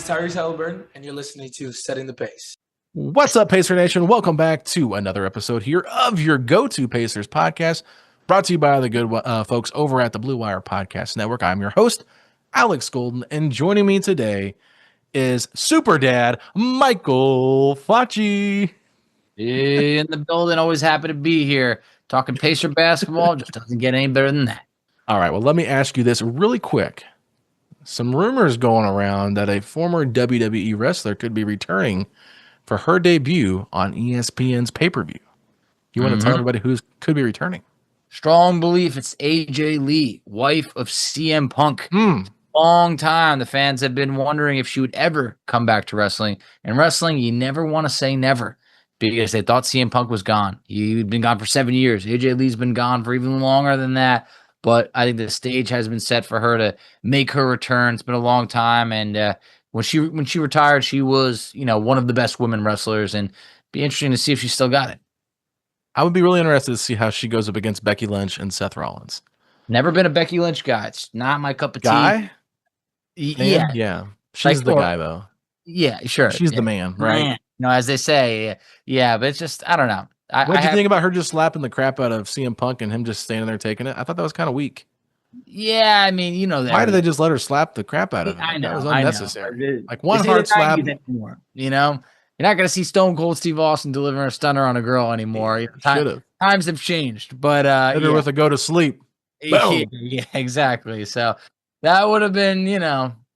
Tyrese Halliburton, and you're listening to Setting the Pace. What's up, Pacer Nation? Welcome back to another episode here of your go-to Pacers podcast, brought to you by the good folks over at the Blue Wire Podcast Network. I'm your host, Alex Golden, and joining me today is Super Dad Michael Facci. In the building, always happy to be here. Talking Pacer basketball just doesn't get any better than that. All right, well, let me ask you this really quick. Some rumors going around that a former WWE wrestler could be returning for her debut on ESPN's pay-per-view. You want to tell everybody who could be returning? Strong belief it's AJ Lee, wife of CM Punk. Long time the fans have been wondering if she would ever come back to wrestling. And wrestling, you never want to say never, because they thought CM Punk was gone. He'd been gone for 7 years. AJ Lee's been gone for even longer than that. But I think the stage has been set for her to make her return. It's been a long time, and when she retired, she was one of the best women wrestlers, and be interesting to see if she still got it. I would be really interested to see how she goes up against Becky Lynch and Seth Rollins. Never been a Becky Lynch guy. It's not my cup of tea. Guy? Yeah. She's the guy, though. Yeah, sure. She's the man, right? Man. No, as they say, yeah, but it's just, I don't know. What do you think about her just slapping the crap out of CM Punk and him just standing there taking it? I thought that was kind of weak. Yeah, I mean, why did they just let her slap the crap out of him? I know. That was unnecessary. Like one hard hard slap. Anymore, you're not going to see Stone Cold Steve Austin delivering a stunner on a girl anymore. Times have changed, but hit her with a go to sleep. Yeah, exactly. So that would have been,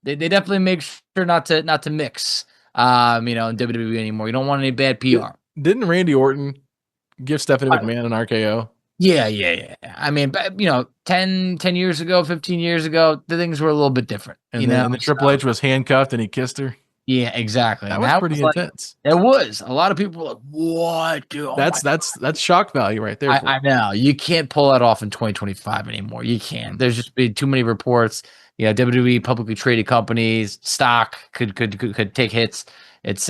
they definitely make sure not to mix, in WWE anymore. You don't want any bad PR. Didn't Randy Orton give Stephanie McMahon an RKO? Yeah. I mean, 10 years ago, 15 years ago, the things were a little bit different. And then the Triple H was handcuffed and he kissed her. Yeah, exactly. That was pretty intense. It was. A lot of people were like, what, dude? Oh that's shock value right there. I know. You can't pull that off in 2025 anymore. You can't. There's just been too many reports. WWE publicly traded companies, stock could take hits. It's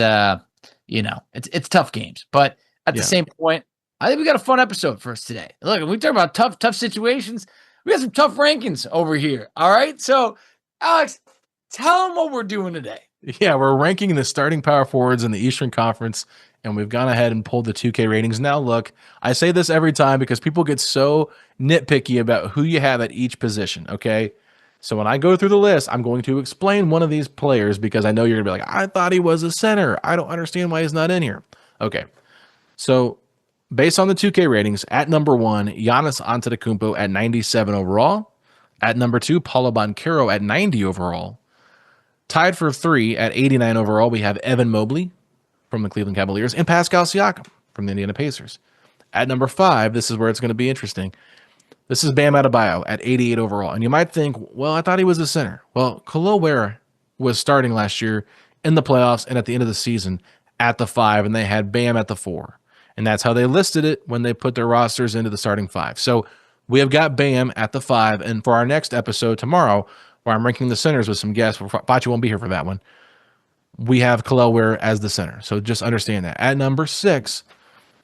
it's tough games. But at the same point, I think we got a fun episode for us today. Look, we talk about tough situations. We got some tough rankings over here. All right. So, Alex, tell them what we're doing today. Yeah, we're ranking the starting power forwards in the Eastern Conference, and we've gone ahead and pulled the 2K ratings. Now, look, I say this every time because people get so nitpicky about who you have at each position, okay? So when I go through the list, I'm going to explain one of these players because I know you're going to be like, I thought he was a center. I don't understand why he's not in here. Okay, so based on the 2K ratings, at number 1, Giannis Antetokounmpo at 97 overall. At number 2, Paolo Banchero at 90 overall. Tied for 3 at 89 overall, we have Evan Mobley from the Cleveland Cavaliers and Pascal Siakam from the Indiana Pacers. At number 5, this is where it's going to be interesting. This is Bam Adebayo at 88 overall. And you might think, well, I thought he was a center. Well, Kal'el Ware was starting last year in the playoffs and at the end of the season at the 5, and they had Bam at the 4. And that's how they listed it when they put their rosters into the starting 5. So we have got Bam at the 5. And for our next episode tomorrow, where I'm ranking the centers with some guests, Facci won't be here for that one, we have Kal'el Ware as the center. So just understand that. At number 6,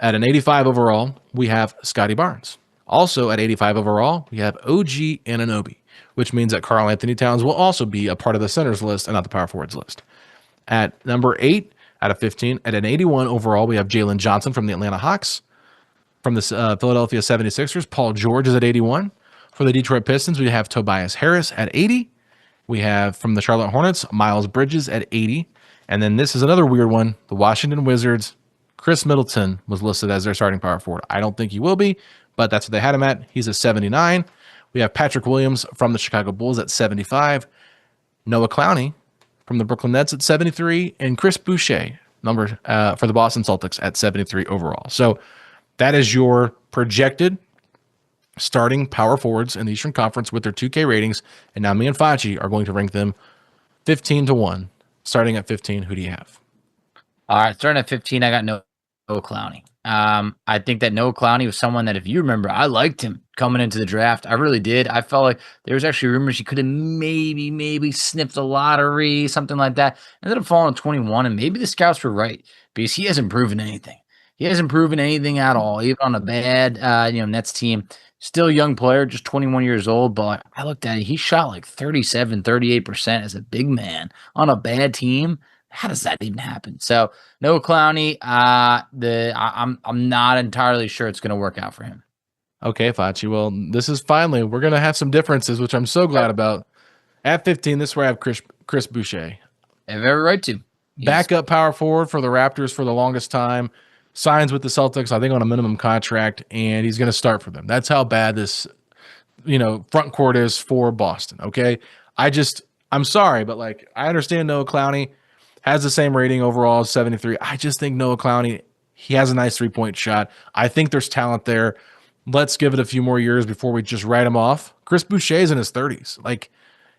at an 85 overall, we have Scottie Barnes. Also at 85 overall, we have OG Anunoby, which means that Karl Anthony Towns will also be a part of the centers list and not the power forwards list. At number 8, out of 15, at an 81 overall, we have Jalen Johnson from the Atlanta Hawks. From the Philadelphia 76ers, Paul George is at 81. For the Detroit Pistons, we have Tobias Harris at 80. We have from the Charlotte Hornets, Miles Bridges at 80. And then this is another weird one. The Washington Wizards, Khris Middleton was listed as their starting power forward. I don't think he will be, but that's what they had him at. He's at 79. We have Patrick Williams from the Chicago Bulls at 75. Noah Clowney from the Brooklyn Nets at 73. And Chris Boucher, for the Boston Celtics at 73 overall. So that is your projected starting power forwards in the Eastern Conference with their 2K ratings. And now me and Facci are going to rank them 15-1. Starting at 15, who do you have? All right, starting at 15, I got Noah Clowney. I think that Noah Clowney was someone that, if you remember, I liked him coming into the draft. I really did. I felt like there was actually rumors he could have maybe sniffed the lottery, something like that. Ended up falling at 21, and maybe the scouts were right because he hasn't proven anything. He hasn't proven anything at all, even on a bad Nets team. Still a young player, just 21 years old, but I looked at it. He shot like 37, 38% as a big man on a bad team. How does that even happen? So no Clowney. I'm not entirely sure it's going to work out for him. Okay, Fachi. Well, this is finally, we're going to have some differences, which I'm so glad about. At 15, this is where I have Khris Boucher. I have every right to. Backup power forward for the Raptors for the longest time. Signs with the Celtics, I think, on a minimum contract, and he's going to start for them. That's how bad this, front court is for Boston, okay? I'm sorry, but, I understand Noah Clowney has the same rating overall as 73. I just think Noah Clowney, he has a nice three-point shot. I think there's talent there. Let's give it a few more years before we just write him off. Khris Boucher's in his 30s.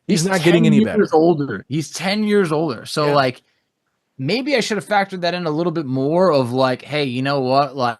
He's not getting any better. Older. He's 10 years older. So, maybe I should have factored that in a little bit more of hey, you know what?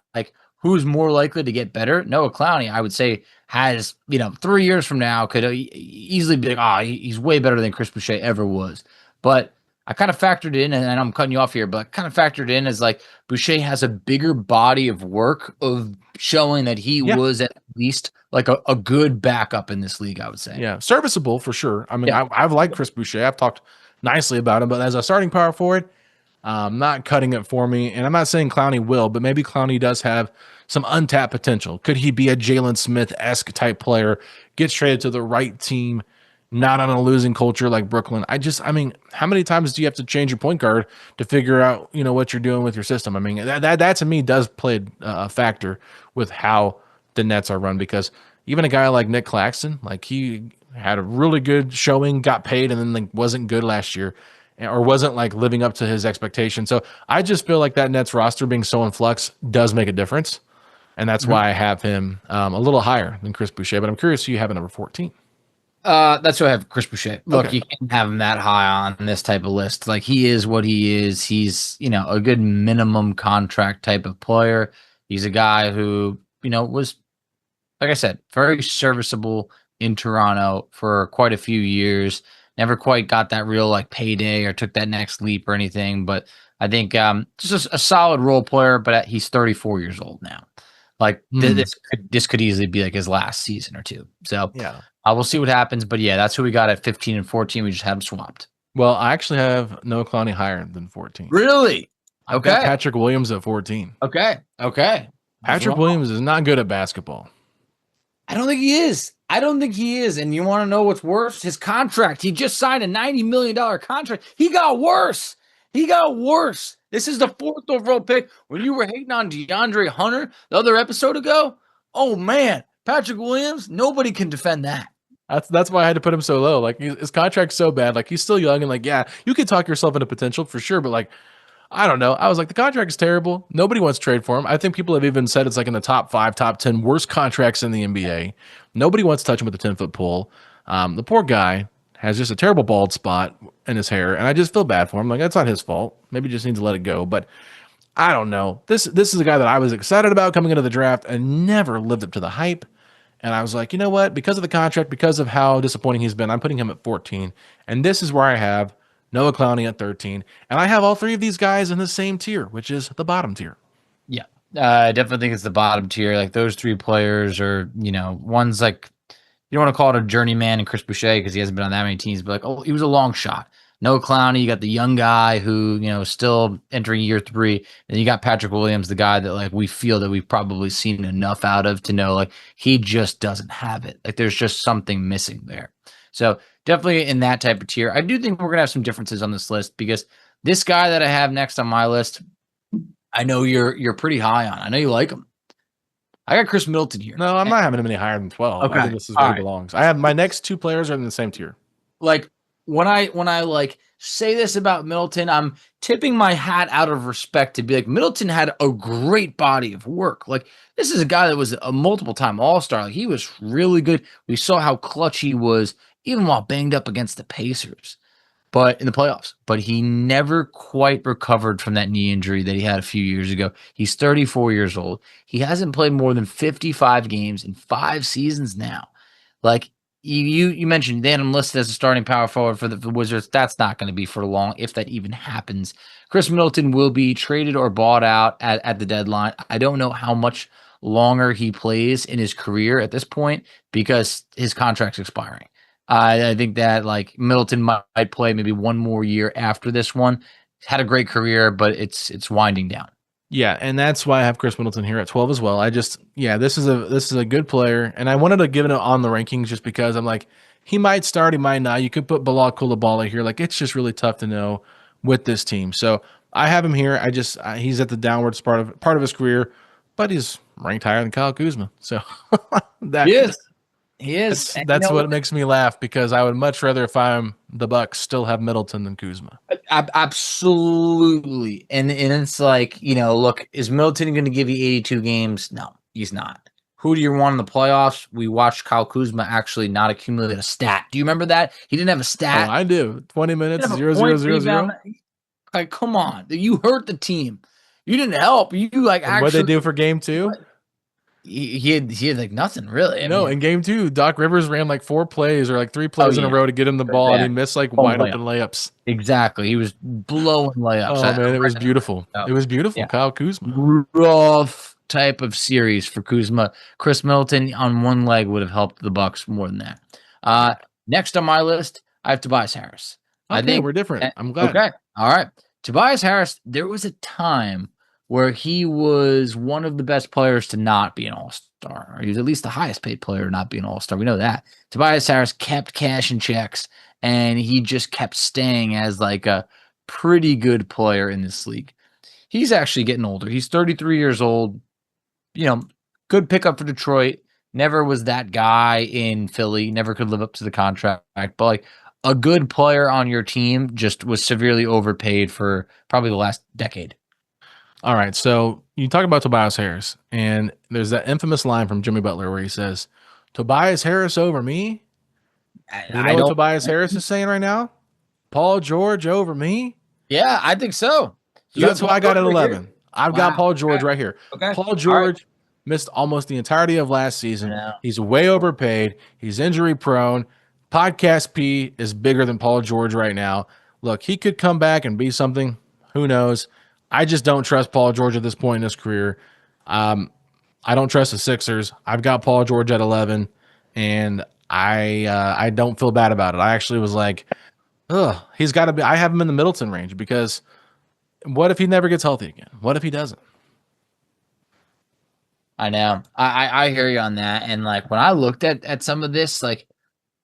Who's more likely to get better? Noah Clowney, I would say, has, 3 years from now could easily be he's way better than Khris Boucher ever was. But I kind of factored in, and I'm cutting you off here, but I kind of factored in as Boucher has a bigger body of work of showing that he was at least a good backup in this league, I would say. Yeah, serviceable for sure. I mean, I've liked Khris Boucher. I've talked nicely about him, but as a starting power forward, not cutting it for me. And I'm not saying Clowney will, but maybe Clowney does have some untapped potential. Could he be a Jalen Smith-esque type player, gets traded to the right team, not on a losing culture like Brooklyn? How many times do you have to change your point guard to figure out, what you're doing with your system? I mean, that to me does play a factor with how the Nets are run, because even a guy like Nick Claxton, he had a really good showing, got paid, and then wasn't good last year, or wasn't living up to his expectations. So I just feel like that Nets roster being so in flux does make a difference, and that's why I have him a little higher than Khris Boucher. But I'm curious who you have at number 14. That's who I have, Khris Boucher. Look, you can't have him that high on this type of list. He is what he is. He's, a good minimum contract type of player. He's a guy who, was, like I said, very serviceable in Toronto for quite a few years. Never quite got that real payday or took that next leap or anything. But I think just a solid role player, but he's 34 years old now. This could easily be his last season or two. So yeah. We'll see what happens, but that's who we got at 15 and 14. We just had them swapped. Well, I actually have Noah Clowney higher than 14. Really? Okay. I've got Patrick Williams at 14. Okay. Patrick Williams is not good at basketball. I don't think he is. And you want to know what's worse? His contract. He just signed a $90 million contract. He got worse. This is the 4th overall pick. When you were hating on DeAndre Hunter the other episode ago, oh man, Patrick Williams, nobody can defend that. That's why I had to put him so low. His contract's so bad. He's still young, and you could talk yourself into potential for sure, but I don't know. I was the contract is terrible. Nobody wants to trade for him. I think people have even said it's in the top 5, top 10 worst contracts in the NBA. Nobody wants to touch him with a 10-foot pole. The poor guy has just a terrible bald spot in his hair, and I just feel bad for him. That's not his fault. Maybe he just needs to let it go. But I don't know. This is a guy that I was excited about coming into the draft and never lived up to the hype. And I was like, you know what? Because of the contract, because of how disappointing he's been, I'm putting him at 14. And this is where I have Noah Clowney at 13. And I have all three of these guys in the same tier, which is the bottom tier. Yeah. I definitely think it's the bottom tier. Those three players are, one's you don't want to call it a journeyman in Khris Boucher because he hasn't been on that many teams, but he was a long shot. Noah Clowney, you got the young guy who, still entering year 3. And you got Patrick Williams, the guy that we feel that we've probably seen enough out of to know he just doesn't have it. There's just something missing there. So definitely in that type of tier. I do think we're going to have some differences on this list because this guy that I have next on my list, I know you're pretty high on. I know you like him. I got Khris Middleton here. No, I'm not having him any higher than 12. Okay. I think this is where he belongs. I have my next 2 players are in the same tier. When I say this about Middleton, I'm tipping my hat out of respect to be Middleton had a great body of work. This is a guy that was a multiple time All-Star. He was really good. We saw how clutch he was even while banged up against the Pacers, but in the playoffs. But he never quite recovered from that knee injury that he had a few years ago. He's 34 years old. He hasn't played more than 55 games in 5 seasons now. you mentioned they had him listed as a starting power forward for the Wizards. That's not going to be for long, if that even happens. Khris Middleton will be traded or bought out at the deadline. I don't know how much longer he plays in his career at this point because his contract's expiring. I think that like Middleton might play maybe one more year after this one. Had a great career, but it's winding down. Yeah, and that's why I have Khris Middleton here at 12 as well. This is a good player, and I wanted to give it on the rankings just because I'm like, he might start, he might not. You could put Bilal Coulibaly here. Like, it's just really tough to know with this team. So I have him here. He's at the downwards part of his career, but he's ranked higher than Kyle Kuzma. So He is. That's what makes me laugh, because I would much rather, if I'm the Bucks, still have Middleton than Kuzma. Absolutely. And it's like, look, is Middleton going to give you 82 games? No, he's not. Who do you want in the playoffs? We watched Kyle Kuzma actually not accumulate a stat. Do you remember that? He didn't have a stat. Oh, I do. 20 minutes, 0-0-0-0. Like, come on. You hurt the team. You didn't help. You actually. What they do for game 2? He had like nothing really. In game 2, Doc Rivers ran like 4 plays or like 3 plays in a row to get him the ball, and he missed like wide open layups. Exactly. He was blowing layups. Oh, man, it was beautiful. It was beautiful. Yeah. Kyle Kuzma. Rough type of series for Kuzma. Khris Middleton on one leg would have helped the Bucks more than that. Next on my list, I have Tobias Harris. Okay, I think we're different. I'm glad. Okay. All right. Tobias Harris, there was a time where he was one of the best players to not be an all-star. Or he was at least the highest paid player to not be an all-star. We know that. Tobias Harris kept cashing checks, and he just kept staying as like a pretty good player in this league. He's actually getting older. He's 33 years old. Good pickup for Detroit. Never was that guy in Philly. Never could live up to the contract. But like a good player on your team just was severely overpaid for probably the last decade. All right, so you talk about Tobias Harris, and there's that infamous line from Jimmy Butler where he says, "Tobias Harris over me." You know what Tobias Harris is saying right now? Paul George over me? Yeah, I think so. That's why I got at 11. I've got Paul George right here. Okay. Paul George missed almost the entirety of last season. He's way overpaid. He's injury prone. Podcast P is bigger than Paul George right now. Look, he could come back and be something. Who knows? I just don't trust Paul George at this point in his career. I don't trust the Sixers. I've got Paul George at 11, and I don't feel bad about it. I actually was like, he's got to be. I have him in the Middleton range, because what if he never gets healthy again? What if he doesn't? I know. I hear you on that. And like when I looked at some of this, like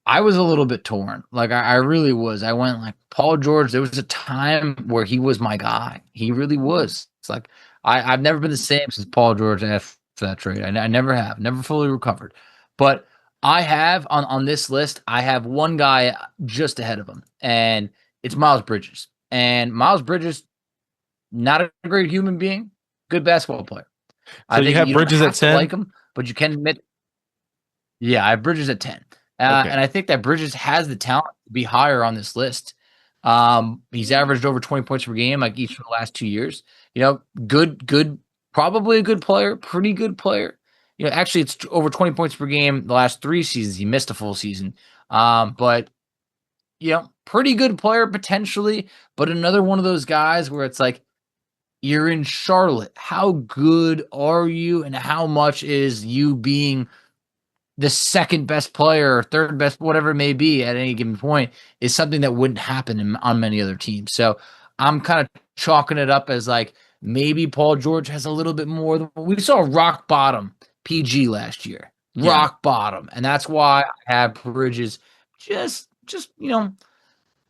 I was a little bit torn. Like I really was. I went like Paul George. There was a time where he was my guy. He really was. It's like I've never been the same since Paul George after that trade. I never have. Never fully recovered. But I have on this list, I have one guy just ahead of him, and it's Miles Bridges. And Miles Bridges, not a great human being, good basketball player. So I think you have Bridges at 10? Like him, but you can admit, yeah, I have Bridges at 10. And I think that Bridges has the talent to be higher on this list. He's averaged over 20 points per game like each of the last 2 years. Good, probably a good player, pretty good player. Actually, it's over 20 points per game the last 3 seasons. He missed a full season. But pretty good player potentially, but another one of those guys where it's like, you're in Charlotte. How good are you, and how much is you being the second best player or third best, whatever it may be at any given point, is something that wouldn't happen on many other teams. So I'm kind of chalking it up as like maybe Paul George has a little bit more. We saw rock bottom PG last year, rock bottom. And that's why I have Bridges just, I don't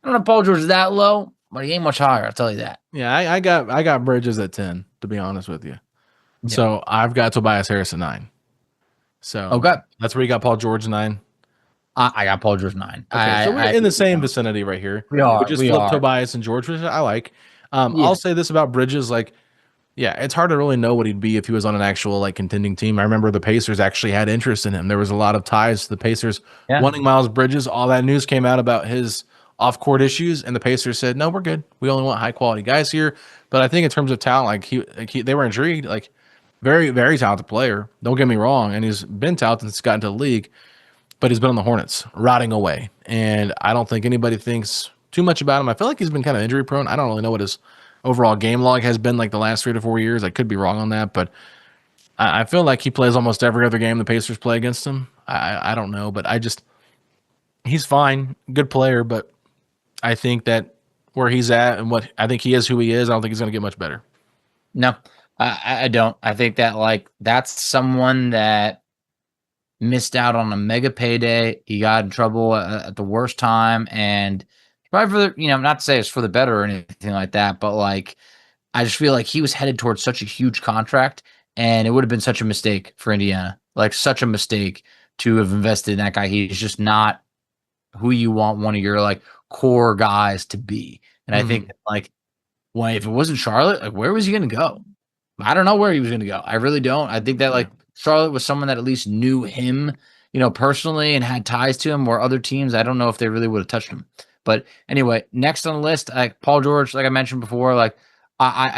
know if Paul George is that low, but he ain't much higher. I'll tell you that. Yeah, I got Bridges at 10, to be honest with you. Yeah. So I've got Tobias Harris at 9. So that's where you got Paul George 9. I got Paul George 9. Okay, so we're in the same vicinity right here. We just flip Tobias and George, which I like. I'll say this about Bridges, like, it's hard to really know what he'd be if he was on an actual like contending team. I remember the Pacers actually had interest in him. There was a lot of ties to the Pacers wanting Miles Bridges. All that news came out about his off-court issues, and the Pacers said, "No, we're good. We only want high-quality guys here." But I think in terms of talent, they were intrigued. Like, very, very talented player. Don't get me wrong, and he's been talented since he got into the league. but he's been on the Hornets, rotting away. And I don't think anybody thinks too much about him. I feel like he's been kind of injury prone. I don't really know what his overall game log has been like the last 3 to 4 years. I could be wrong on that, but I feel like he plays almost every other game the Pacers play against him. I don't know, but he's fine, good player, but I think that where he's at and what I think he is who he is, I don't think he's going to get much better. No, I don't. I think that like that's someone that missed out on a mega payday. He got in trouble at the worst time, and probably for the, not to say it's for the better or anything like that, but like I just feel like he was headed towards such a huge contract, and it would have been such a mistake for Indiana, like such a mistake to have invested in that guy. He's just not who you want one of your like core guys to be. And I think that, like, well, if it wasn't Charlotte, like where was he going to go? I don't know where he was going to go. I really don't. I think that like Charlotte was someone that at least knew him, personally and had ties to him, or other teams, I don't know if they really would have touched him. But anyway, next on the list, like Paul George, like I mentioned before, like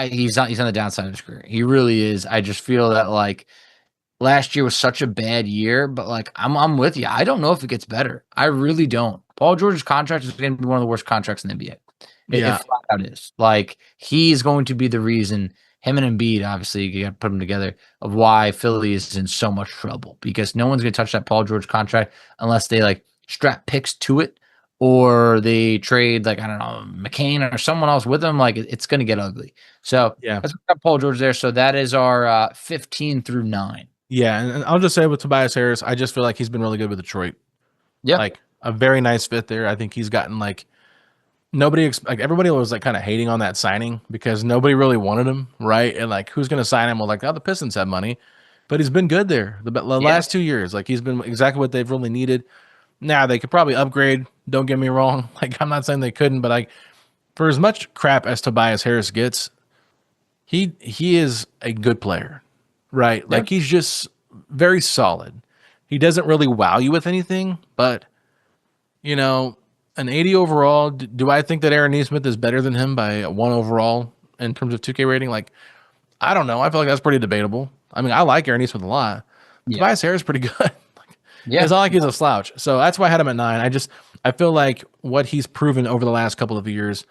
he's on the downside of his career. He really is. I just feel that like last year was such a bad year, but like I'm with you. I don't know if it gets better. I really don't. Paul George's contract is going to be one of the worst contracts in the NBA. It flat out is. Like he's going to be the reason. Him and Embiid, obviously, you got to put them together, of why Philly is in so much trouble, because no one's going to touch that Paul George contract unless they like strap picks to it, or they trade like, I don't know, McCain or someone else with them. Like it's going to get ugly. So let's got Paul George there. So that is our 15 through 9. Yeah, and I'll just say with Tobias Harris, I just feel like he's been really good with Detroit. Yeah, like a very nice fit there. I think he's gotten like everybody was like kind of hating on that signing because nobody really wanted him, right? And like who's going to sign him? Well, like the Pistons have money, but he's been good there the last 2 years. Like he's been exactly what they've really needed. Now they could probably upgrade. Don't get me wrong. Like I'm not saying they couldn't, but like for as much crap as Tobias Harris gets, he is a good player, right? Like he's just very solid. He doesn't really wow you with anything, but an 80 overall. Do I think that Aaron Nesmith is better than him by 1 overall in terms of 2K rating? Like, I don't know. I feel like that's pretty debatable. I mean, I like Aaron Nesmith a lot. Tobias Harris is pretty good. It's not like he's a slouch. So that's why I had him at 9. I feel like what he's proven over the last couple of years,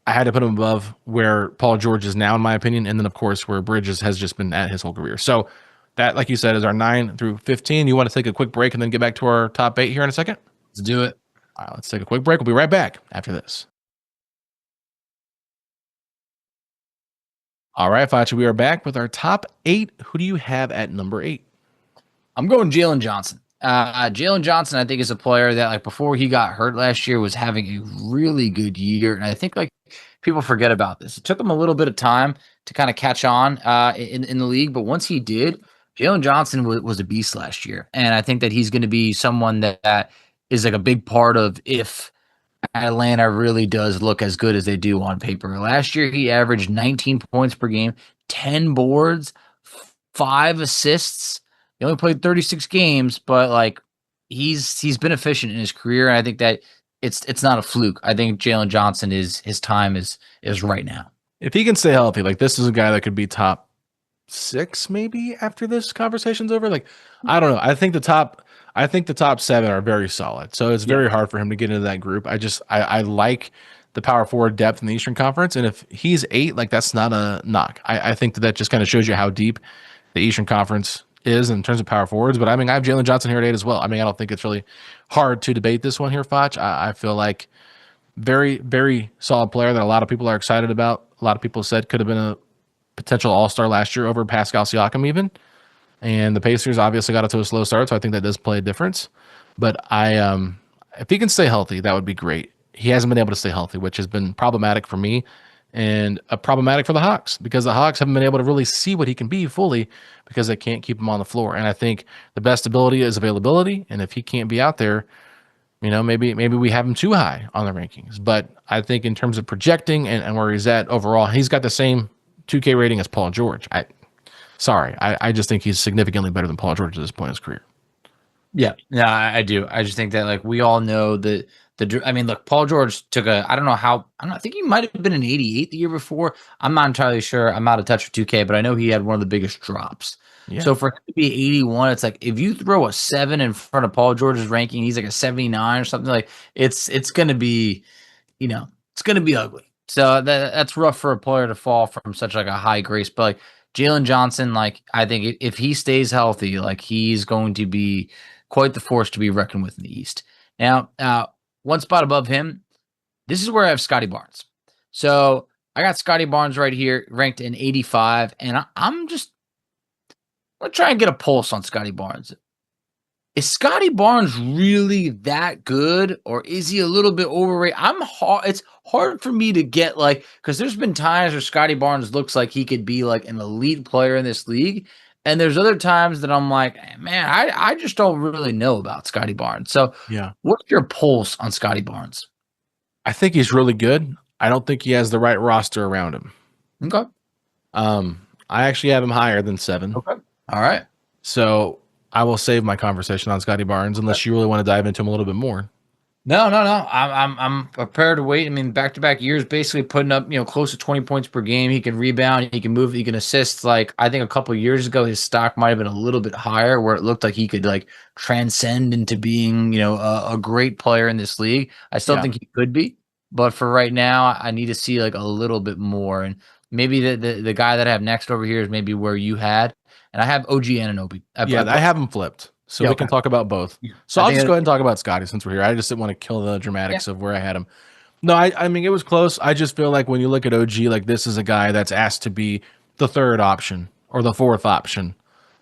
I had to put him above where Paul George is now, in my opinion. And then, of course, where Bridges has just been at his whole career. So that, like you said, is our 9 through 15. You want to take a quick break and then get back to our top 8 here in a second? Let's do it. All right, let's take a quick break. We'll be right back after this. All right, Fachi, we are back with our top 8. Who do you have at number 8? I'm going Jalen Johnson. Jalen Johnson, I think, is a player that, like, before he got hurt last year, was having a really good year. And I think, like, people forget about this. It took him a little bit of time to kind of catch on in the league. But once he did, Jalen Johnson was a beast last year. And I think that he's going to be someone that is like a big part of if Atlanta really does look as good as they do on paper. Last year, he averaged 19 points per game, 10 boards, 5 assists. He only played 36 games, but like he's been efficient in his career. And I think that it's not a fluke. I think Jalen Johnson his time is right now. If he can stay healthy, like this is a guy that could be top 6 maybe after this conversation's over. Like I don't know. I think the top 7 are very solid. So it's very hard for him to get into that group. I like the power forward depth in the Eastern Conference. And if he's 8, like that's not a knock. I think that just kind of shows you how deep the Eastern Conference is in terms of power forwards. But I mean, I have Jalen Johnson here at 8 as well. I mean, I don't think it's really hard to debate this one here, Foch. I feel like very, very solid player that a lot of people are excited about. A lot of people said could have been a potential all-star last year over Pascal Siakam even. And the Pacers obviously got it to a slow start, so I think that does play a difference. But if he can stay healthy, that would be great. He hasn't been able to stay healthy, which has been problematic for me and problematic for the Hawks because the Hawks haven't been able to really see what he can be fully because they can't keep him on the floor. And I think the best ability is availability. And if he can't be out there, maybe we have him too high on the rankings. But I think in terms of projecting and where he's at overall, he's got the same 2K rating as Paul George. I just think he's significantly better than Paul George at this point in his career. Yeah, no, I do. I just think that like we all know that I mean, look, Paul George took I don't know how, I think he might have been an 88 the year before. I'm not entirely sure. I'm out of touch with 2K, but I know he had one of the biggest drops. Yeah. So for him to be 81, it's like if you throw a 7 in front of Paul George's ranking, he's like a 79 or something. Like it's gonna be, it's gonna be ugly. So that's rough for a player to fall from such like a high grace. But like Jalen Johnson, like I think if he stays healthy, like he's going to be quite the force to be reckoned with in the East. Now, one spot above him, this is where I have Scottie Barnes. So I got Scottie Barnes right here, ranked in 85, and I'm going to try and get a pulse on Scottie Barnes. Is Scottie Barnes really that good, or is he a little bit overrated? It's hard for me to get because there's been times where Scottie Barnes looks like he could be like an elite player in this league. And there's other times that I'm like, man, I just don't really know about Scottie Barnes. So Yeah. what's your pulse on Scottie Barnes? I think he's really good. I don't think he has the right roster around him. Okay. I actually have him higher than 7. Okay. All right. So I will save my conversation on Scottie Barnes unless you really want to dive into him a little bit more. No. I'm prepared to wait. I mean, back-to-back years, basically putting up, close to 20 points per game. He can rebound, he can move, he can assist. Like I think a couple of years ago, his stock might have been a little bit higher, where it looked like he could like transcend into being, a great player in this league. I still think he could be, but for right now, I need to see like a little bit more. And maybe the guy that I have next over here is maybe where you had, and I have OG Anunoby. I have him flipped. So we can talk about both. So I'll just go ahead and talk about Scottie since we're here. I just didn't want to kill the dramatics of where I had him. No, I mean, it was close. I just feel like when you look at OG, like this is a guy that's asked to be the 3rd option or the 4th option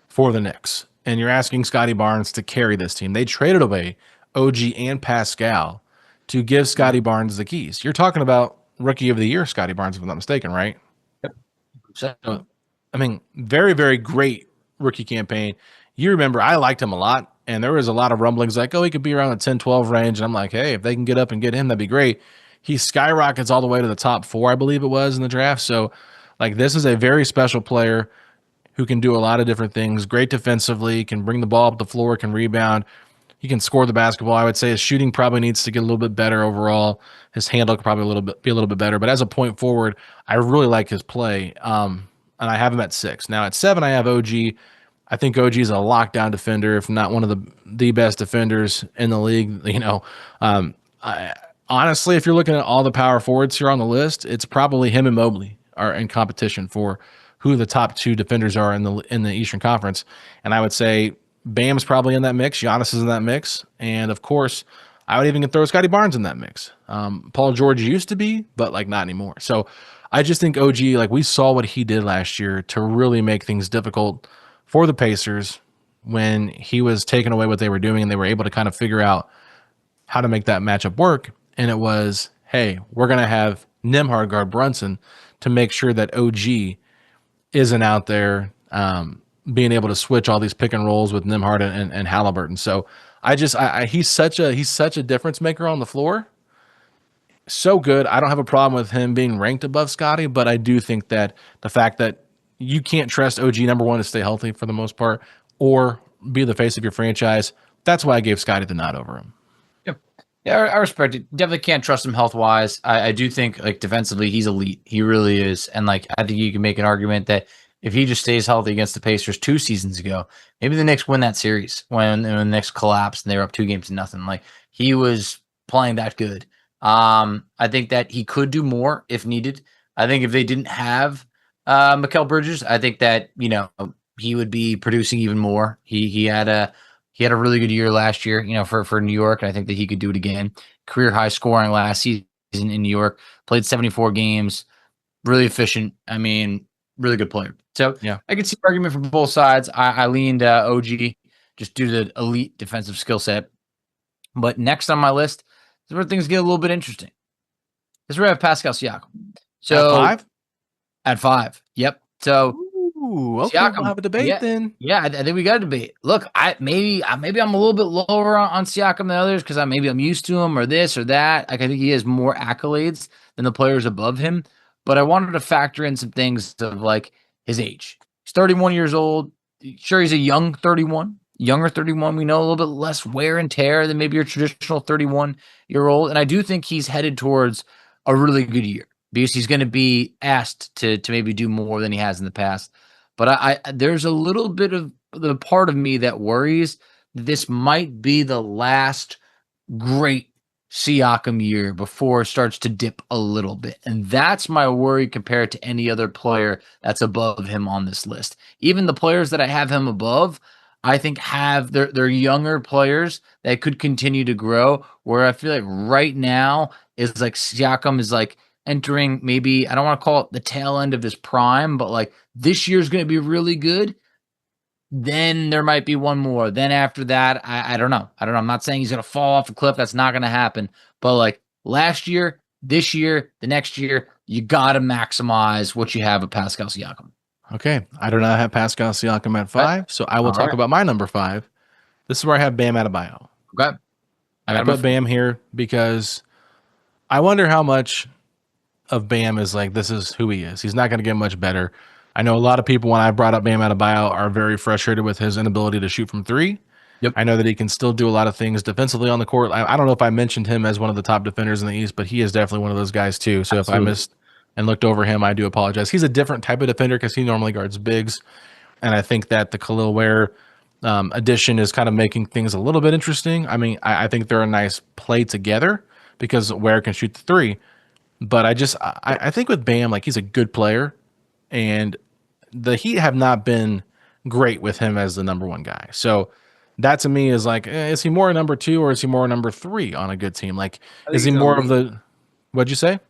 for the Knicks. And you're asking Scottie Barnes to carry this team. They traded away OG and Pascal to give Scottie Barnes the keys. You're talking about Rookie of the Year, Scottie Barnes, if I'm not mistaken, right? Yep. So, I mean, very, very great rookie campaign. You remember I liked him a lot, and there was a lot of rumblings like, oh, he could be around the 10-12 range. And I'm like, hey, if they can get up and get him, that'd be great. He skyrockets all the way to the top 4, I believe it was, in the draft. So, like, this is a very special player who can do a lot of different things. Great defensively, can bring the ball up the floor, can rebound. He can score the basketball. I would say his shooting probably needs to get a little bit better overall. His handle could probably be a little bit better. But as a point forward, I really like his play. And I have him at 6. Now at 7, I have OG. I think OG is a lockdown defender, if not one of the best defenders in the league. Honestly, if you're looking at all the power forwards here on the list, it's probably him and Mobley are in competition for who the top 2 defenders are in the Eastern Conference. And I would say Bam's probably in that mix. Giannis is in that mix. And of course, I would even throw Scottie Barnes in that mix. Paul George used to be, but like not anymore. So I just think OG, like we saw what he did last year to really make things difficult for the Pacers when he was taking away what they were doing and they were able to kind of figure out how to make that matchup work. And it was, hey, we're going to have Nembhard guard Brunson to make sure that OG isn't out there being able to switch all these pick and rolls with Nembhard and Halliburton. So he's such a difference maker on the floor. So good. I don't have a problem with him being ranked above Scottie, but I do think that the fact that you can't trust OG number 1 to stay healthy for the most part or be the face of your franchise, that's why I gave Scottie the nod over him. Yeah, I respect it. Definitely can't trust him health wise. I do think like defensively he's elite. He really is. And like I think you can make an argument that if he just stays healthy against the Pacers 2 seasons ago, maybe the Knicks win that series when the Knicks collapsed and they were up 2-0. Like he was playing that good. I think that he could do more if needed. I think if they didn't have Mikal Bridges, I think that he would be producing even more. He had a really good year last year, for New York, and I think that he could do it again. Career high scoring last season in New York. Played 74 games, really efficient. I mean, really good player. So yeah, I could see an argument from both sides. I leaned OG just due to the elite defensive skill set. But next on my list is where things get a little bit interesting. This is where I have Pascal Siakam. So at 5? At 5. Yep. So okay, Siakam, we'll have a debate then. Yeah, I think we got a debate. Look, maybe I'm a little bit lower on Siakam than others because I'm used to him or this or that. Like I think he has more accolades than the players above him. But I wanted to factor in some things of like his age. He's 31 years old. Sure, he's a young 31. younger 31. We know a little bit less wear and tear than maybe your traditional 31-year-old. And I do think he's headed towards a really good year because he's going to be asked to maybe do more than he has in the past. But I there's a little bit of the part of me that worries this might be the last great Siakam year before it starts to dip a little bit. And that's my worry compared to any other player that's above him on this list. Even the players that I have him above, I think have they're younger players that could continue to grow, where I feel like right now is like Siakam is like entering, maybe I don't want to call it the tail end of his prime, but like this year's going to be really good. Then there might be one more. Then after that, I don't know. I'm not saying he's going to fall off a cliff. That's not going to happen. But like last year, this year, the next year, you got to maximize what you have with Pascal Siakam. Okay. I do not have Pascal Siakam at 5, so I will talk about my number 5. This is where I have Bam Adebayo. Okay. I put Bam here because I wonder how much of Bam is like, this is who he is. He's not going to get much better. I know a lot of people, when I brought up Bam Adebayo, are very frustrated with his inability to shoot from 3. Yep. I know that he can still do a lot of things defensively on the court. I don't know if I mentioned him as one of the top defenders in the East, but he is definitely one of those guys too. So Absolutely. If I missed and looked over him, I do apologize. He's a different type of defender because he normally guards bigs. And I think that the Kal'el Ware addition is kind of making things a little bit interesting. I mean, I think they're a nice play together because Ware can shoot the 3. But I think with Bam, like he's a good player. And the Heat have not been great with him as the number 1 guy. So that to me is like, is he more a number 2 or is he more a number 3 on a good team? Like, is he more of the, what'd you say?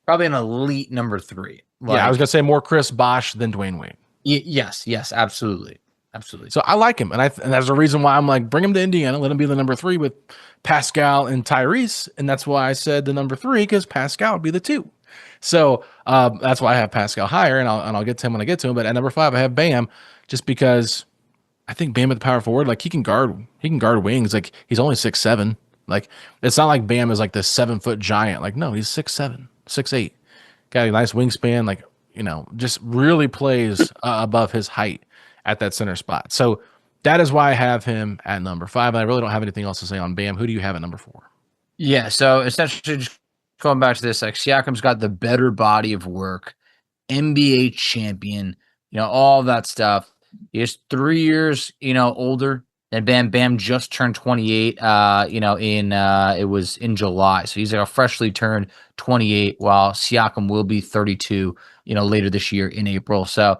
Probably an elite number 3. Like, yeah, I was going to say more Khris Bosh than Dwayne Wade. Yes, absolutely. Absolutely. So I like him. And there's a reason why I'm like, bring him to Indiana, let him be the number 3 with Pascal and Tyrese. And that's why I said the number 3, because Pascal would be the 2. So that's why I have Pascal higher, and I'll get to him when I get to him. But at number 5, I have Bam, just because I think Bam at the power forward, like he can guard wings. Like he's only 6'7". Like it's not like Bam is like this 7-foot giant. Like no, he's 6'7", 6'8". Got a nice wingspan. Like just really plays above his height at that center spot. So that is why I have him at number 5. And I really don't have anything else to say on Bam. Who do you have at number 4? Yeah. So essentially, just going back to this, like Siakam's got the better body of work, NBA champion, all that stuff. He is 3 years, older than Bam. Bam just turned 28, it was in July. So he's like a freshly turned 28, while Siakam will be 32, later this year in April. So,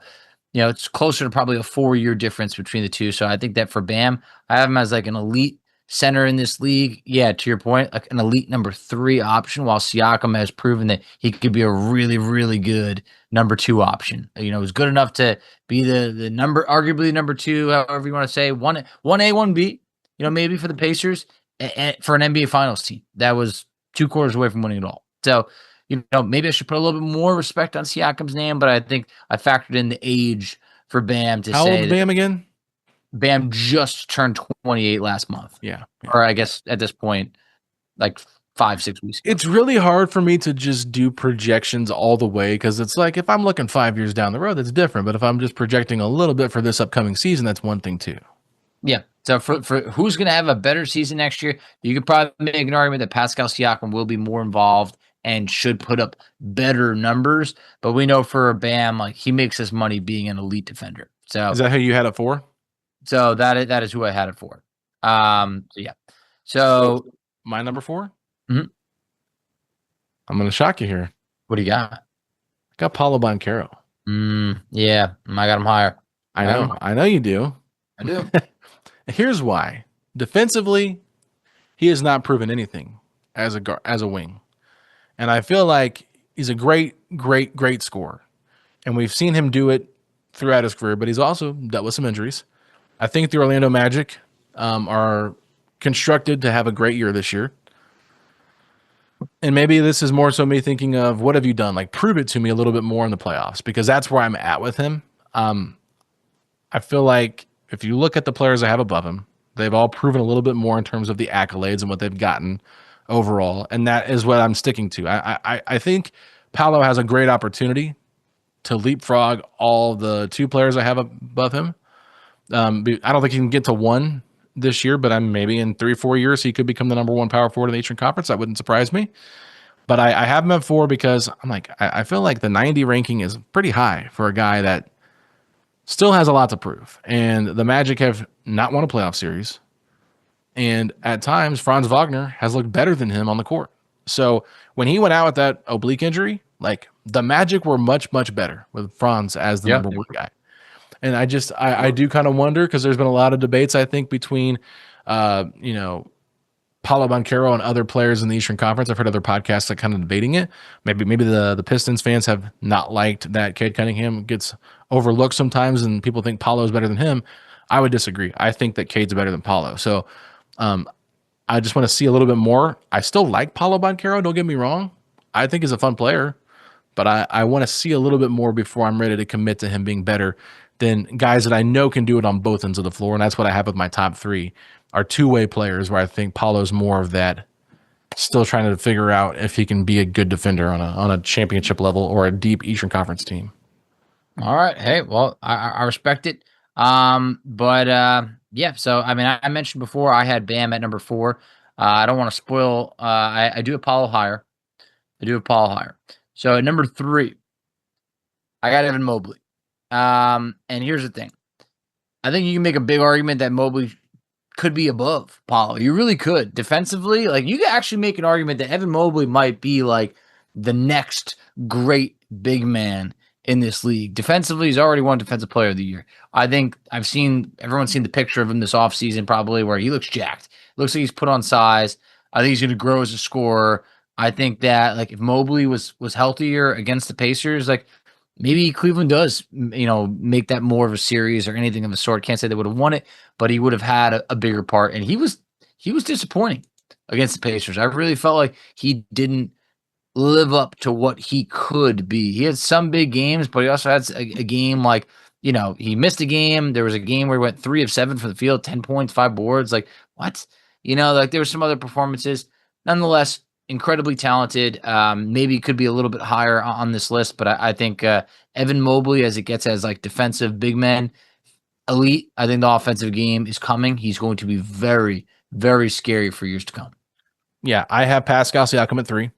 it's closer to probably a 4-year difference between the two. So I think that for Bam, I have him as like an elite center in this league. Yeah, to your point, like an elite number 3 option, while Siakam has proven that he could be a really, really good number 2 option. He's good enough to be the number, arguably number 2, however you want to say, 1A, 1B, maybe for the Pacers, and for an NBA Finals team. That was 2 quarters away from winning it all. So, maybe I should put a little bit more respect on Siakam's name, but I think I factored in the age for Bam to say. How old is Bam again? Bam just turned 28 last month. Yeah. Or I guess at this point, like 5-6 weeks ago. It's really hard for me to just do projections all the way, because it's like if I'm looking 5 years down the road, that's different. But if I'm just projecting a little bit for this upcoming season, that's one thing too. Yeah. So for who's going to have a better season next year, you could probably make an argument that Pascal Siakam will be more involved and should put up better numbers. But we know for Bam, like he makes his money being an elite defender. So is that who you had it for? So that is who I had it for. Yeah. So my number 4? Mm-hmm. I'm going to shock you here. What do you got? I got Paolo Banchero. Yeah, I got him higher. I know you do. I do. Here's why. Defensively, he has not proven anything as a wing. And I feel like he's a great scorer. And we've seen him do it throughout his career, but he's also dealt with some injuries. I think the Orlando Magic are constructed to have a great year this year. And maybe this is more so me thinking of, what have you done? Like, prove it to me a little bit more in the playoffs, because that's where I'm at with him. I feel like if you look at the players I have above him, they've all proven a little bit more in terms of the accolades and what they've gotten overall. And that is what I'm sticking to. I think Paolo has a great opportunity to leapfrog all the 2 players I have above him. I don't think he can get to 1 this year, but maybe in 3 or 4 years he could become the number 1 power forward in the Eastern Conference. That wouldn't surprise me. But I have him at 4 because I'm like, I feel like the 90 ranking is pretty high for a guy that still has a lot to prove. And the Magic have not won a playoff series. And at times, Franz Wagner has looked better than him on the court. So when he went out with that oblique injury, like the Magic were much, much better with Franz as the number 1 guy. And I do kind of wonder, because there's been a lot of debates, I think, between, Paolo Banchero and other players in the Eastern Conference. I've heard other podcasts that kind of debating it. Maybe the Pistons fans have not liked that Cade Cunningham gets overlooked sometimes, and people think Paolo is better than him. I would disagree. I think that Cade's better than Paolo. So I just want to see a little bit more. I still like Paolo Banchero. Don't get me wrong. I think he's a fun player, but I want to see a little bit more before I'm ready to commit to him being better than guys that I know can do it on both ends of the floor. And that's what I have with my top 3 are two-way players, where I think Paolo's more of that, still trying to figure out if he can be a good defender on a championship level or a deep Eastern Conference team. All right. Hey, well, I respect it. So I mean, I mentioned before I had Bam at number 4. I don't want to spoil. I do have Paolo higher. So at number 3, I got Evan Mobley. And here's the thing. I think you can make a big argument that Mobley could be above Paolo. You really could. Defensively, like, you could actually make an argument that Evan Mobley might be like the next great big man in this league. Defensively, he's already won Defensive Player of the Year. I think everyone's seen the picture of him this offseason probably, where he looks jacked. Looks like he's put on size. I think he's going to grow as a scorer. I think that, like, if Mobley was healthier against the Pacers, like, maybe Cleveland does, make that more of a series or anything of the sort. Can't say they would have won it, but he would have had a bigger part. And he was disappointing against the Pacers. I really felt like he didn't live up to what he could be. He had some big games, but he also had a game like, he missed a game. There was a game where he went 3 of 7 for the field, 10 points, 5 boards. Like, what? Like, there were some other performances. Nonetheless, incredibly talented. Maybe could be a little bit higher on this list, but I think Evan Mobley, as it gets as like defensive big man, elite. I think the offensive game is coming. He's going to be very, very scary for years to come. Yeah, I have Pascal Siakam at 3.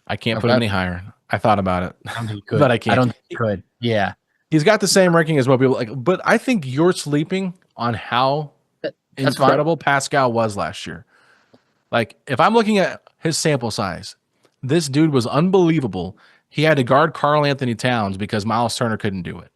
I can't put him any higher. I thought about it, but I can't. I don't think he could. Yeah, he's got the same ranking as what people like, but I think you're sleeping on how incredible Pascal was last year. Like, if I'm looking at his sample size, this dude was unbelievable. He had to guard Karl Anthony Towns because Miles Turner couldn't do it.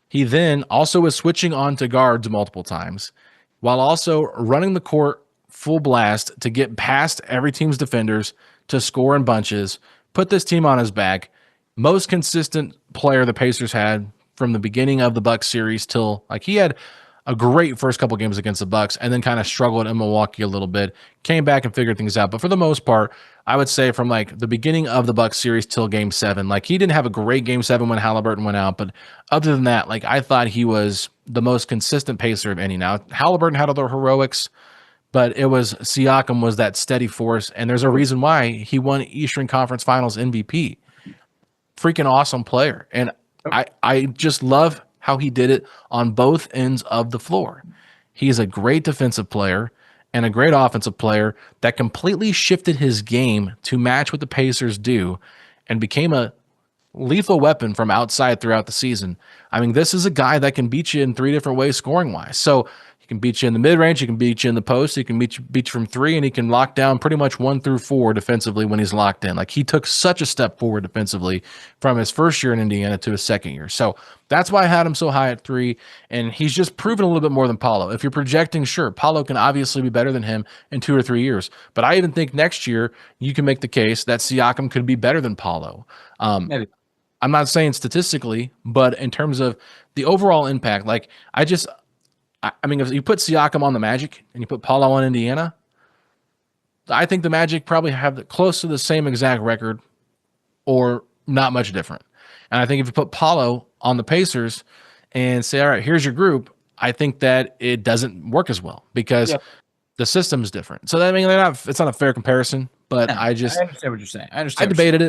He then also was switching on to guards multiple times while also running the court full blast to get past every team's defenders to score in bunches, put this team on his back. Most consistent player the Pacers had from the beginning of the Bucks series till, like, he had a great first couple games against the Bucks and then kind of struggled in Milwaukee a little bit, came back and figured things out. But for the most part, I would say from like the beginning of the Bucks series till game 7, like, he didn't have a great game 7 when Halliburton went out. But other than that, like, I thought he was the most consistent Pacer of any. Now, Halliburton had other heroics, but it was Siakam was that steady force. And there's a reason why he won Eastern Conference Finals MVP. Freaking awesome player. And I just love how he did it on both ends of the floor. He's a great defensive player and a great offensive player that completely shifted his game to match what the Pacers do and became a lethal weapon from outside throughout the season. I mean, this is a guy that can beat you in 3 different ways scoring-wise. So he can beat you in the mid-range, he can beat you in the post, he can beat you from 3, and he can lock down pretty much 1 through 4 defensively when he's locked in. Like, he took such a step forward defensively from his first year in Indiana to his second year. So that's why I had him so high at 3, and he's just proven a little bit more than Paolo. If you're projecting, sure, Paolo can obviously be better than him in 2 or 3 years, but I even think next year you can make the case that Siakam could be better than Paolo. Maybe. I'm not saying statistically, but in terms of the overall impact, like, I mean, if you put Siakam on the Magic and you put Paolo on Indiana, I think the Magic probably have close to the same exact record or not much different. And I think if you put Paolo on the Pacers and say, all right, here's your group, I think that it doesn't work as well because the system is different. So I mean, it's not a fair comparison, but I understand what you're saying. I debated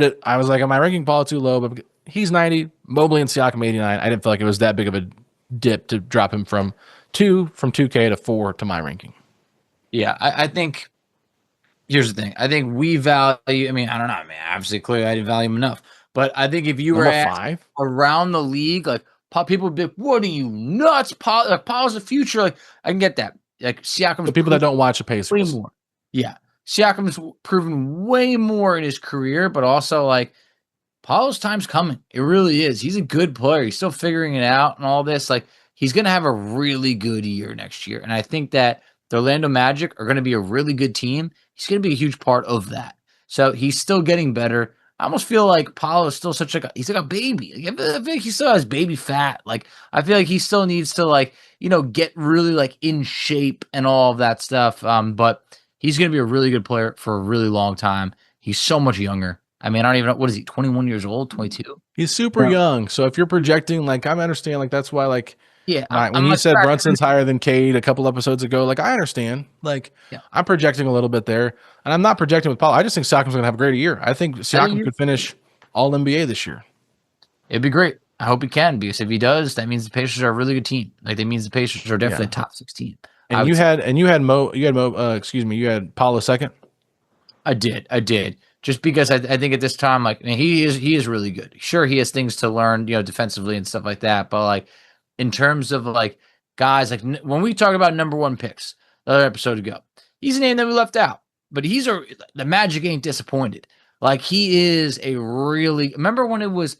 it. I was like, am I ranking Paolo too low? But he's 90, Mobley and Siakam 89. I didn't feel like it was that big of a dip to drop him from 2K to 4 to my ranking. Yeah, I think here's the thing. I think we value. I mean, I don't know. I mean, obviously, clearly, I didn't value him enough. But I think if you were Number 5 around the league, like people would be like, "What are you nuts? Paul's the future." Like I can get that. Like Siakam's the people that don't watch the Pacers. Way more. Yeah, Siakam's proven way more in his career, but also like Paolo's time's coming. It really is. He's a good player. He's still figuring it out and all this. Like he's gonna have a really good year next year, and I think that the Orlando Magic are going to be a really good team. He's going to be a huge part of that. So he's still getting better. I almost feel like Paolo is still he's like a baby. I feel like he still has baby fat. Like I feel like he still needs to like, get really like in shape and all of that stuff. But he's going to be a really good player for a really long time. He's so much younger. I mean, I don't even know, what is he, 21 years old, 22? He's super young. So if you're projecting, like, I understand, like, that's why, like, yeah, when you said Brunson's higher than Cade a couple episodes ago, like, I understand. Like, I'm projecting a little bit there. And I'm not projecting with Paolo. I just think Siakam's going to have a great year. I think Siakam could finish all NBA this year. It'd be great. I hope he can, because if he does, that means the Pacers are a really good team. Like, that means the Pacers are definitely a top 16. And you had Paolo second? I did. Just because I think at this time, like, I mean, he is really good. Sure, he has things to learn, defensively and stuff like that. But like, in terms of like guys, like when we talk about number 1 picks, the other episode ago, he's a name that we left out. But the Magic ain't disappointed. Like he is remember when it was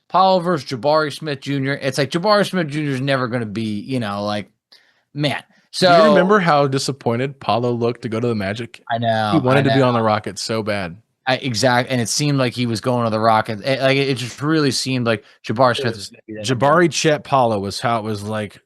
Paolo versus Jabari Smith Jr.? It's like Jabari Smith Jr. is never going to be, like, man. So do you remember how disappointed Paolo looked to go to the Magic? I know. He wanted to be on the Rockets so bad. Exactly, and it seemed like he was going to the Rockets. It just really seemed like Jabari Smith was going to be that. Jabari Chet Paolo was how it was like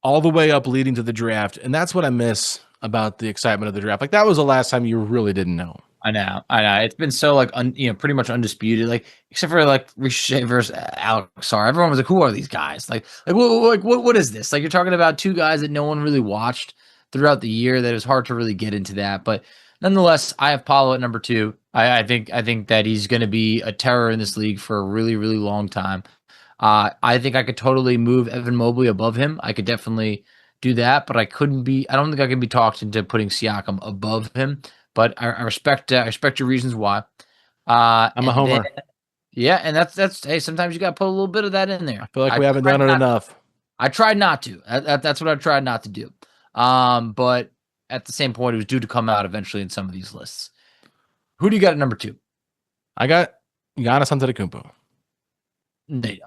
all the way up leading to the draft, and that's what I miss about the excitement of the draft. Like that was the last time you really didn't know. I know. It's been so like pretty much undisputed. Like except for like Ricochet versus Alex Sarr, everyone was like, "Who are these guys?" Like what is this? Like you're talking about 2 guys that no one really watched throughout the year. That it was hard to really get into that, but nonetheless, I have Paolo at number 2. I think that he's going to be a terror in this league for a really, really long time. I think I could totally move Evan Mobley above him. I could definitely do that, but I don't think I can be talked into putting Siakam above him. But I respect your reasons why. I'm a homer. And that's hey, sometimes you got to put a little bit of that in there. I feel like we haven't done it enough. I tried not to. That's what I tried not to do. But at the same point, it was due to come out eventually in some of these lists. Who do you got at number 2? I got Giannis Antetokounmpo. There you go.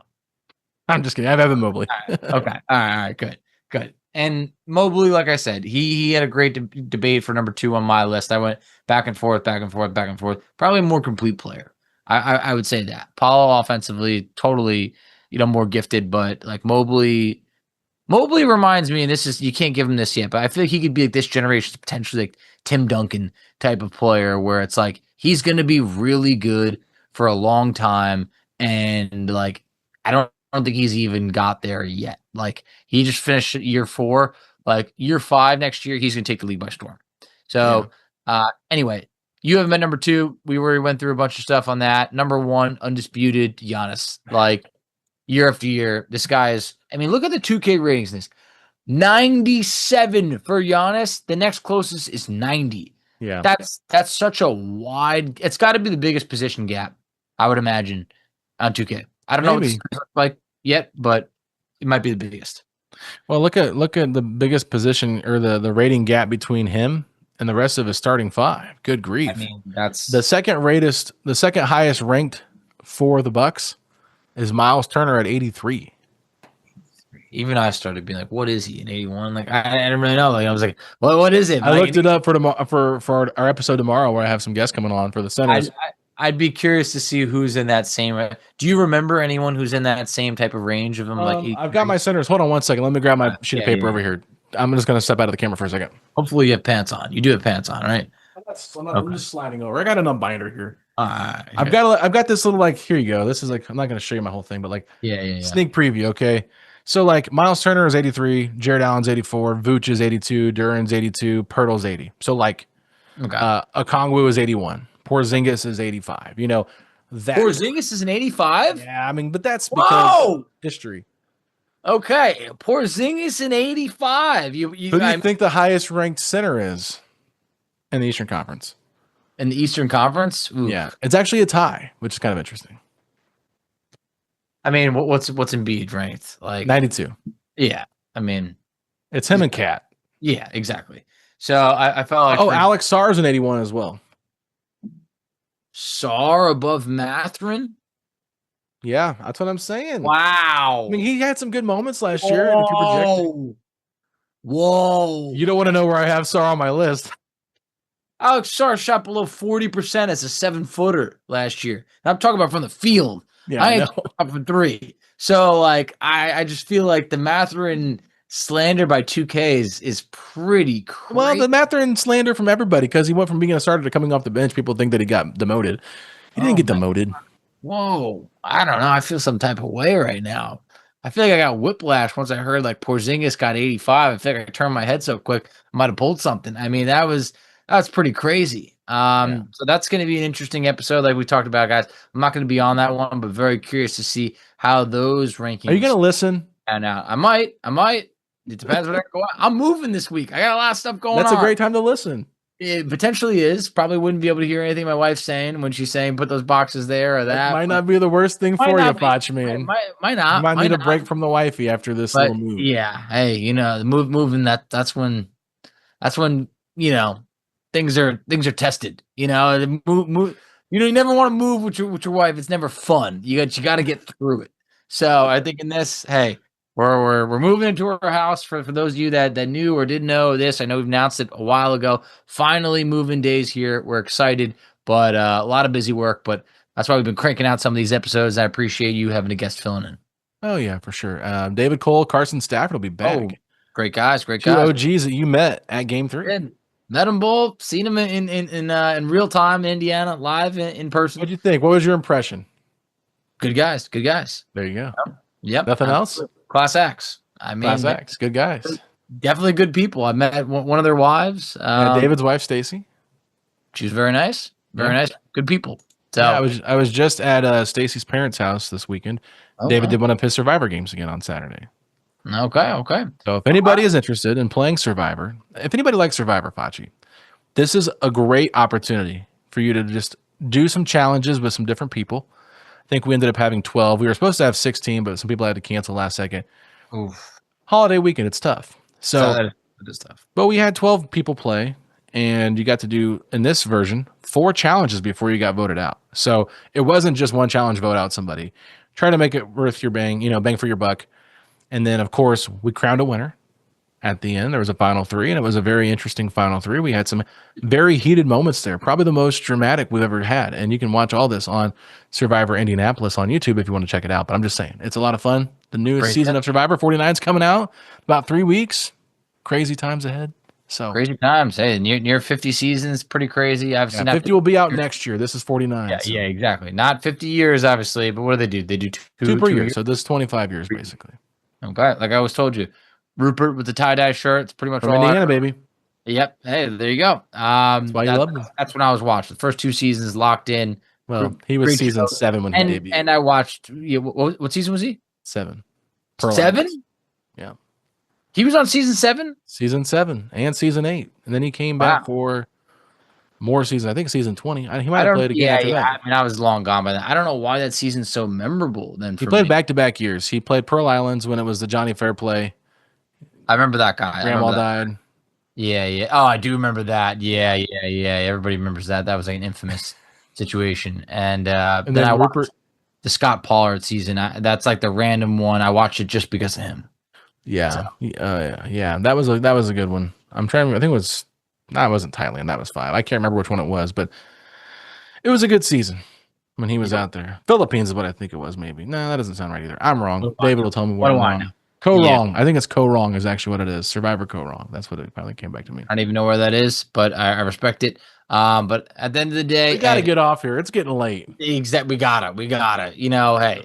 I'm just kidding. I have Evan Mobley. Okay. All right. Good. And Mobley, like I said, he had a great debate for number 2 on my list. I went back and forth. Probably a more complete player. I would say that. Paolo offensively, totally, more gifted, but like Mobley reminds me, and you can't give him this yet, but I feel like he could be like this generation's potentially like Tim Duncan type of player where it's like he's going to be really good for a long time. And like, I don't think he's even got there yet. Like he just finished year 4, like year 5 next year, he's going to take the league by storm. So anyway, you have him at number 2. We already went through a bunch of stuff on that. Number 1, undisputed Giannis. Like year after year, this guy is, I mean, look at the 2K ratings in this. 97 for Giannis. The next closest is 90. Yeah. That's such a wide, it's got to be the biggest position gap, I would imagine, on 2K. I don't know what it's like yet, but it might be the biggest. Well, look at the biggest position or the rating gap between him and the rest of his starting 5. Good grief. I mean, that's the second highest ranked for the Bucks is Miles Turner at 83. Even I started being like, what is he, an 81? Like, I didn't really know. Like, I was like, well, what is it? I looked it up for our episode tomorrow where I have some guests coming on for the centers. I'd be curious to see who's in that same. Do you remember anyone who's in that same type of range of them? I've got my centers. Hold on one second. Let me grab my sheet of paper over here. I'm just going to step out of the camera for a second. Hopefully you have pants on. You do have pants on, right? I'm just sliding over. I got an binder here. I've got this little, like, here you go. This is like, I'm not going to show you my whole thing, but like sneak preview. Okay. So like Miles Turner is 83, Jared Allen's 84, Vooch is 82, Duran's 82, Pirtle's 80. So like Okongwu is 81. Porzingis is 85. That Porzingis is an 85? Yeah, I mean, but that's because history. Okay, Porzingis in 85. Who do you think the highest ranked center is in the Eastern Conference? In the Eastern Conference? Ooh. Yeah, it's actually a tie, which is kind of interesting. I mean, what's Embiid ranked? Like 92. Yeah, I mean, it's him and Cat. Yeah, exactly. So I felt like Alex Sarr's in 81 as well. Sarr above Mathurin? Yeah, that's what I'm saying. Wow. I mean, he had some good moments last year. And if you're projecting, whoa. You don't want to know where I have Sarr on my list. Alex Sarr shot below 40% as a 7-footer last year. I'm talking about from the field. Yeah, I ain't up from 3. So, like, I just feel like the Mathurin slander by 2K is pretty crazy. Well, the Mathurin slander from everybody because he went from being a starter to coming off the bench. People think that he got demoted. He didn't get demoted. Whoa. I don't know. I feel some type of way right now. I feel like I got whiplash once I heard like Porzingis got 85. I feel like I turned my head so quick, I might have pulled something. I mean, that's pretty crazy. So that's going to be an interesting episode, like we talked about, guys. I'm not going to be on that one, but very curious to see how those rankings. Are you going to listen? And I might. It depends what I go on. I'm moving this week. I got a lot of stuff going on. That's a great time to listen. It potentially is. Probably wouldn't be able to hear anything my wife's saying when she's saying put those boxes there or that. Might not be the worst thing for you, Foch, man. Might not. You might need a break from the wifey after this little move. Yeah. Hey, moving that's when things are tested. You never want to move with your wife. It's never fun. You got to get through it. So I think in this, hey, we're moving into our house for those of you that knew or didn't know this. I know we've announced it a while ago. Finally, moving days here. We're excited, but a lot of busy work. But that's why we've been cranking out some of these episodes. I appreciate you having a guest filling in. Oh yeah, for sure. David Cole, Carson Stafford will be back. Oh, great guys. Two OGs that you met at Game 3. Met them both. Seen them in real time in Indiana, live in person. What'd you think? What was your impression? Good guys. There you go. Yep. Nothing else? Class X. I mean, Class X. Good guys. Definitely good people. I met one of their wives. David's wife, Stacy. She was very nice. Very nice. Good people. So I was just at Stacy's parents' house this weekend. Okay. David did one of his Survivor games again on Saturday. Okay. So if anybody is interested in playing Survivor, if anybody likes Survivor, Fachi, this is a great opportunity for you to just do some challenges with some different people. I think we ended up having 12. We were supposed to have 16, but some people had to cancel last second. Oof. Holiday weekend, it's tough. So it is tough. But we had 12 people play, and you got to do, in this version, 4 challenges before you got voted out. So it wasn't just one challenge, vote out somebody. Try to make it worth your bang for your buck. And then, of course, we crowned a winner at the end. There was a final 3, and it was a very interesting final 3. We had some very heated moments there, probably the most dramatic we've ever had. And you can watch all this on Survivor Indianapolis on YouTube if you want to check it out. But I'm just saying, it's a lot of fun. The newest season of Survivor 49 is coming out about 3 weeks. Crazy times ahead. So crazy times. Hey, near 50 seasons, pretty crazy. Obviously, 50 will be out next year. This is 49. Yeah, exactly. Not 50 years, obviously. But what do? They do two per year. So this is 25 years, basically. Okay, like I always told you, Rupert with the tie-dye shirt. It's pretty much from Indiana, baby. Yep. Hey, there you go. That's why you love him. That's when I was watching the first 2 seasons, locked in. Well, he was season 7 when he debuted. And I watched. What season was he? 7. 7? Yeah. He was on season 7? Season 7 and season 8. And then he came back for more season. I think season 20. He might have played again after that. I mean, I was long gone by then. I don't know why that season's so memorable then. He played back-to-back years. He played Pearl Islands when it was the Johnny Fairplay. I remember that guy. Grandma died. Yeah. Oh, I do remember that. Yeah. Everybody remembers that. That was like an infamous situation. And then I watched the Scott Pollard season. That's like the random one. I watched it just because of him. Yeah. Yeah. That was a good one. I'm trying to remember. I think it was. No, it wasn't Thailand. That was 5. I can't remember which one it was, but it was a good season when he was out there. Philippines is what I think it was, maybe. No, that doesn't sound right either. I'm wrong. David will tell me what I'm wrong. Co-wrong. I think it's co-wrong is actually what it is. Survivor co-wrong. That's what it finally came back to me. I don't even know where that is, but I respect it. But at the end of the day, we got to get off here. It's getting late. Exactly. We gotta. Hey,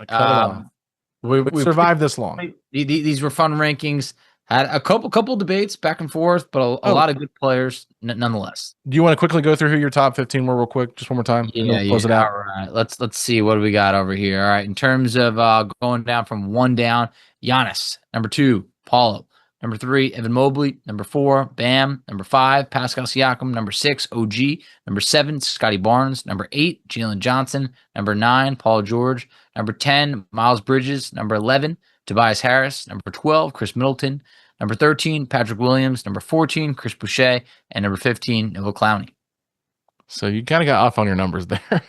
we survived this long. These were fun rankings. Had a couple debates back and forth, but a lot of good players nonetheless. Do you want to quickly go through who your top 15 were real quick, just one more time? Yeah, close it out. All right, let's see what do we got over here. All right, in terms of going down from 1 down, Giannis, number 2, Paolo, number 3, Evan Mobley, number 4, Bam, number 5, Pascal Siakam, number 6, OG, number 7, Scottie Barnes, number 8, Jalen Johnson, number 9, Paul George, number 10, Miles Bridges, number 11, Tobias Harris, number 12, Khris Middleton, number 13, Patrick Williams, number 14, Chris Boucher, and number 15, Noah Clowney. So you kind of got off on your numbers there.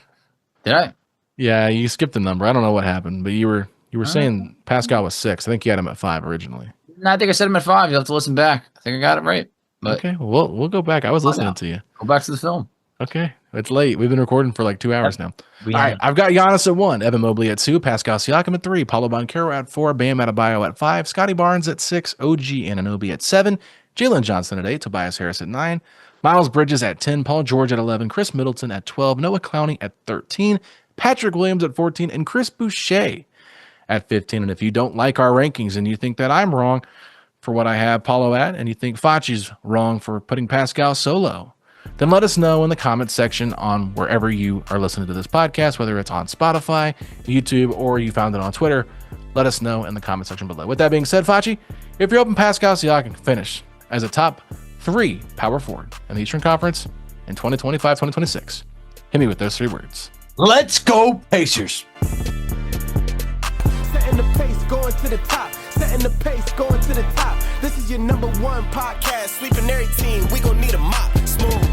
Did I? Yeah, you skipped the number. I don't know what happened, but you were saying Pascal was 6. I think you had him at 5 originally. No, I think I said him at 5. You'll have to listen back. I think I got it right. But okay, well, we'll go back. I was listening to you. Go back to the film. Okay, it's late. We've been recording for like 2 hours now. All right, I've got Giannis at 1, Evan Mobley at 2, Pascal Siakam at 3, Paolo Banchero at 4, Bam Adebayo at 5, Scottie Barnes at 6, OG Anunoby at 7, Jalen Johnson at 8, Tobias Harris at 9, Miles Bridges at 10, Paul George at 11, Khris Middleton at 12, Noah Clowney at 13, Patrick Williams at 14, and Chris Boucher at 15. And if you don't like our rankings and you think that I'm wrong for what I have Paolo at, and you think Facci's wrong for putting Pascal so low, then let us know in the comments section on wherever you are listening to this podcast, whether it's on Spotify, YouTube, or you found it on Twitter. Let us know in the comment section below. With that being said, Facci, if you're open Pascal Siakam finish as a top 3 power forward in the Eastern Conference in 2025-2026, hit me with those 3 words. Let's go, Pacers. Setting the pace, going to the top. Setting the pace, going to the top. This is your number 1 podcast. Sweeping every team. We gon' need a mop. Smooth.